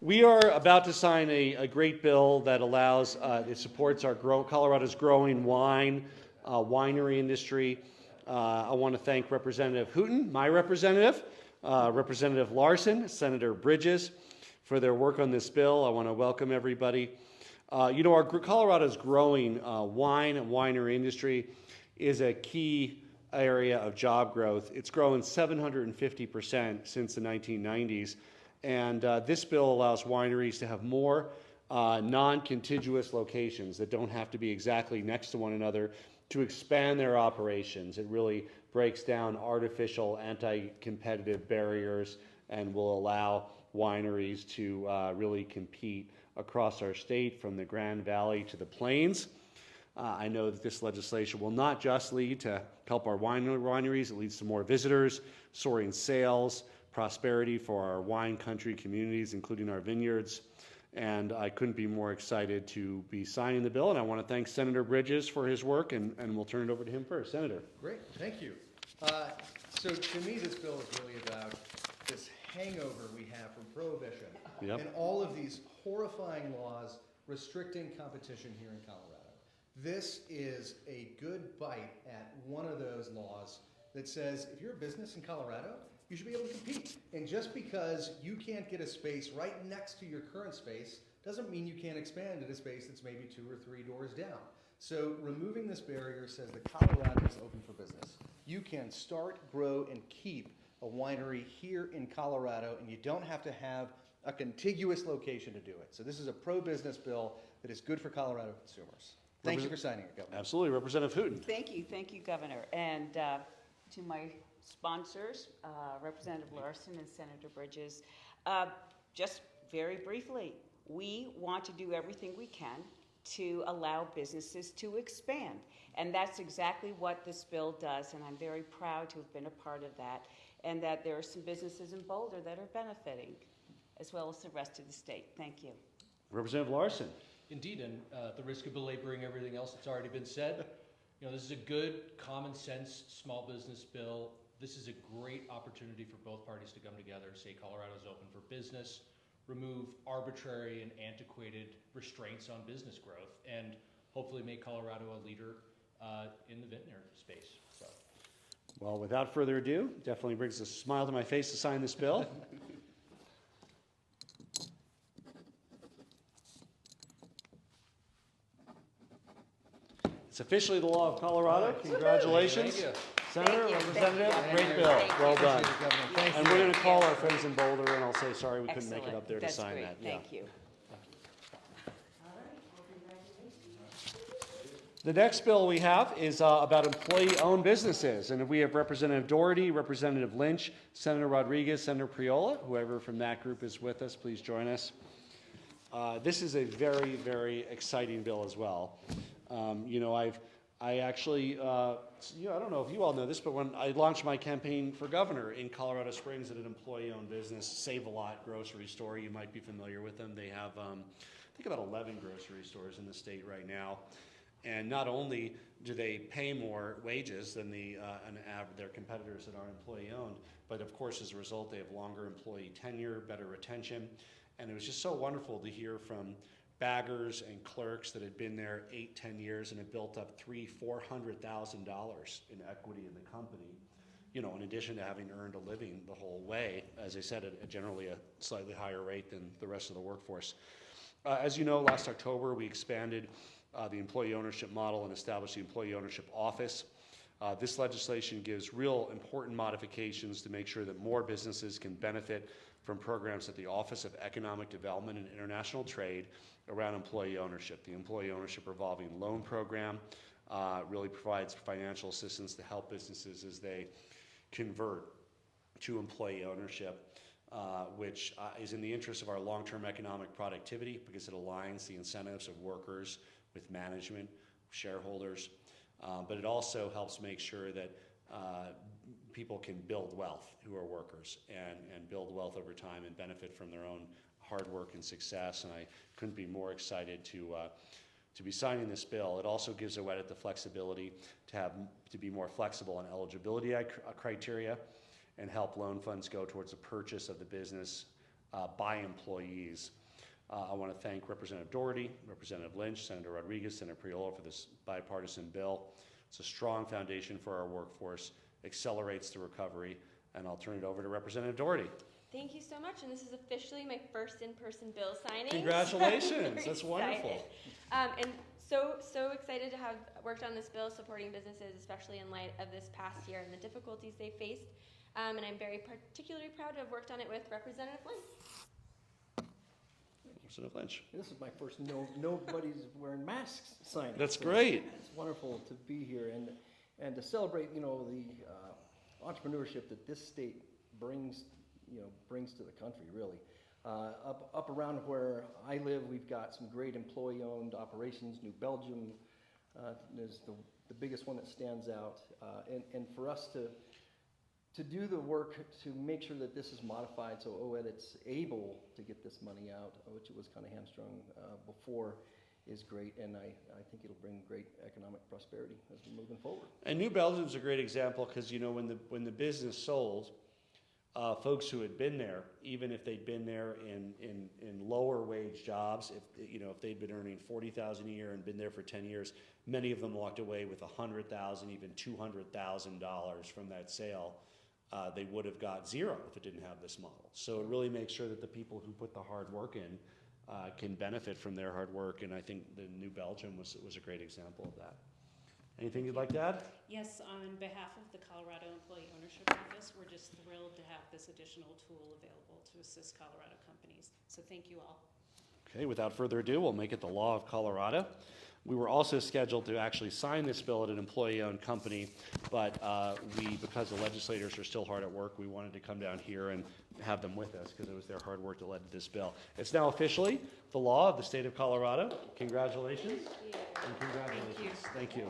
We are about to sign a great bill that allows, it supports our Colorado's growing winery industry. I want to thank Representative Hooton, my representative, Representative Larson, Senator Bridges, for their work on this bill. I want to welcome everybody. Our Colorado's growing wine and winery industry is a key area of job growth. It's grown 750% since the 1990s. And this bill allows wineries to have more non-contiguous locations that don't have to be exactly next to one another to expand their operations. It really breaks down artificial anti-competitive barriers and will allow wineries to really compete across our state from the Grand Valley to the Plains. I know that this legislation will not just lead to help our wineries, it leads to more visitors, soaring sales, prosperity for our wine country communities, including our vineyards. And I couldn't be more excited to be signing the bill. And I want to thank Senator Bridges for his work, and we'll turn it over to him first. Senator. Great, thank you. So to me, this bill is really about this hangover we have from prohibition and all of these horrifying laws restricting competition here in Colorado. This is a good bite at one of those laws that says if you're a business in Colorado, you should be able to compete. And just because you can't get a space right next to your current space doesn't mean you can't expand at a space that's maybe 2 or 3 doors down. So removing this barrier says that Colorado is open for business. You can start, grow, and keep a winery here in Colorado, and you don't have to have a contiguous location to do it. So this is a pro-business bill that is good for Colorado consumers. Thank you for signing it, Governor. Absolutely. Representative Hooton. Thank you, Governor. And to my sponsors, Representative Larson and Senator Bridges, just very briefly, we want to do everything we can to allow businesses to expand. And that's exactly what this bill does, and I'm very proud to have been a part of that, and that there are some businesses in Boulder that are benefiting, as well as the rest of the state. Thank you. Representative Larson. Indeed, and at the risk of belaboring everything else that's already been said, this is a good, common sense small business bill. This is a great opportunity for both parties to come together and say Colorado's open for business, remove arbitrary and antiquated restraints on business growth, and hopefully make Colorado a leader in the vintner space. So. Well, without further ado, definitely brings a smile to my face to sign this bill. It's officially the law of Colorado. Congratulations. Thank you. Senator, Representative, great bill. Well done. And we're going to call our friends in Boulder, and I'll say sorry we couldn't make it up there to sign that. Thank you. The next bill we have is about employee-owned businesses, and we have Representative Doherty, Representative Lynch, Senator Rodriguez, Senator Priola. Whoever from that group is with us, please join us. This is a very, very exciting bill as well. I actually, I don't know if you all know this, but when I launched my campaign for governor in Colorado Springs at an employee-owned business, Save a Lot grocery store, you might be familiar with them. They have, I think, about 11 grocery stores in the state right now. And not only do they pay more wages than their competitors that are employee-owned, but of course, as a result, they have longer employee tenure, better retention. And it was just so wonderful to hear from baggers and clerks that had been there 8-10 years and had built up $400,000 in equity in the company, in addition to having earned a living the whole way, as I said, at generally a slightly higher rate than the rest of the workforce. As you know, last October we expanded the employee ownership model and established the employee ownership office. This legislation gives real important modifications to make sure that more businesses can benefit from programs at the Office of Economic Development and International Trade around employee ownership. The Employee Ownership Revolving Loan Program really provides financial assistance to help businesses as they convert to employee ownership, which is in the interest of our long-term economic productivity because it aligns the incentives of workers with management, shareholders, but it also helps make sure that people can build wealth who are workers and build wealth over time and benefit from their own hard work and success. And I couldn't be more excited to be signing this bill. It also gives OEDIT the flexibility to be more flexible on eligibility criteria and help loan funds go towards the purchase of the business by employees. I want to thank Representative Doherty, Representative Lynch, Senator Rodriguez, Senator Priola for this bipartisan bill. It's a strong foundation for our workforce, accelerates the recovery, and I'll turn it over to Representative Doherty. Thank you so much, and this is officially my first in-person bill signing. Congratulations, that's wonderful. And so excited to have worked on this bill supporting businesses, especially in light of this past year and the difficulties they faced. And I'm very particularly proud to have worked on it with Representative Lynch. Representative Lynch. This is my first nobody's wearing masks signing. That's so great. It's wonderful to be here and to celebrate, the entrepreneurship that this state brings to the country, really. Up around where I live, we've got some great employee-owned operations. New Belgium is the biggest one that stands out. And for us to do the work to make sure that this is modified so OEDIT's able to get this money out, which it was kind of hamstrung before, is great. And I think it'll bring great economic prosperity as we're moving forward. And New Belgium's a great example because, when the business sold, folks who had been there, even if they'd been there in lower wage jobs, if they'd been earning $40,000 a year and been there for 10 years, many of them walked away with $100,000, even $200,000 from that sale. They would have got zero if it didn't have this model. So it really makes sure that the people who put the hard work in can benefit from their hard work, and I think the New Belgium was a great example of that. Anything you'd like to add? Yes, on behalf of the Colorado Employee Ownership Office, we're just thrilled to have this additional tool available to assist Colorado companies. So thank you all. Okay, without further ado, we'll make it the law of Colorado. We were also scheduled to actually sign this bill at an employee-owned company, but because the legislators are still hard at work, we wanted to come down here and have them with us because it was their hard work that led to this bill. It's now officially the law of the state of Colorado. Congratulations. Thank you. And congratulations. Thank you.